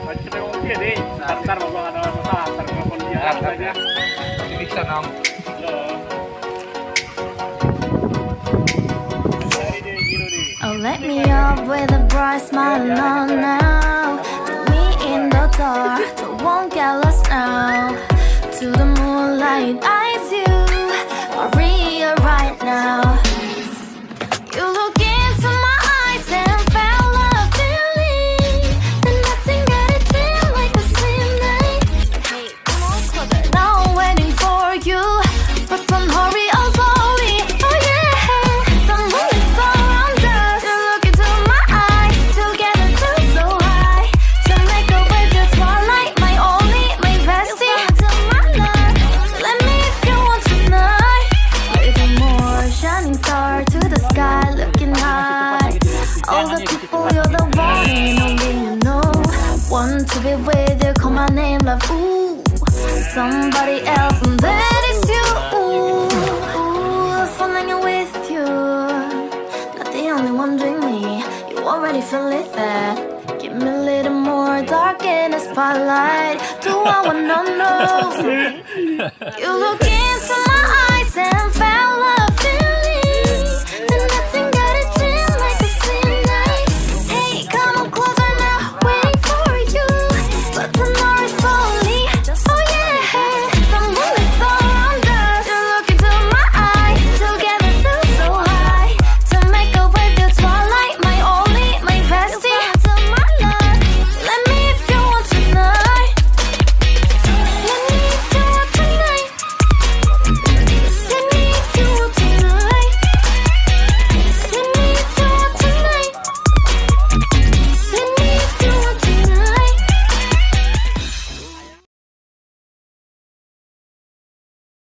Macam orang dia ni, antar bawa ada masa antar telepon dia saja. Bisa nong. Oh, let me up with a bright smile on now. Me in the dark, so won't get lost now. To the moonlight, eyes you are real right now. You look into my eyes and felt a feeling that nothing got it feel like a slim night. Hey, come on, closer. Now I'm waiting for you, but don't hurry, oh slowly. Oh yeah, the moon is around us. You look into my eyes, together too so high. To make a way to twilight, my only, my bestie. To my life, let me if you want tonight. Little more shining star to the sky, looking high. All the people, you're the one and only you know. Want to be with you, call my name, love. Ooh, somebody else, and that is you. Ooh, falling in with you. Not the only one doing me. You already feel it there. Give me a little more dark in the spotlight. Do I wanna know? You look into my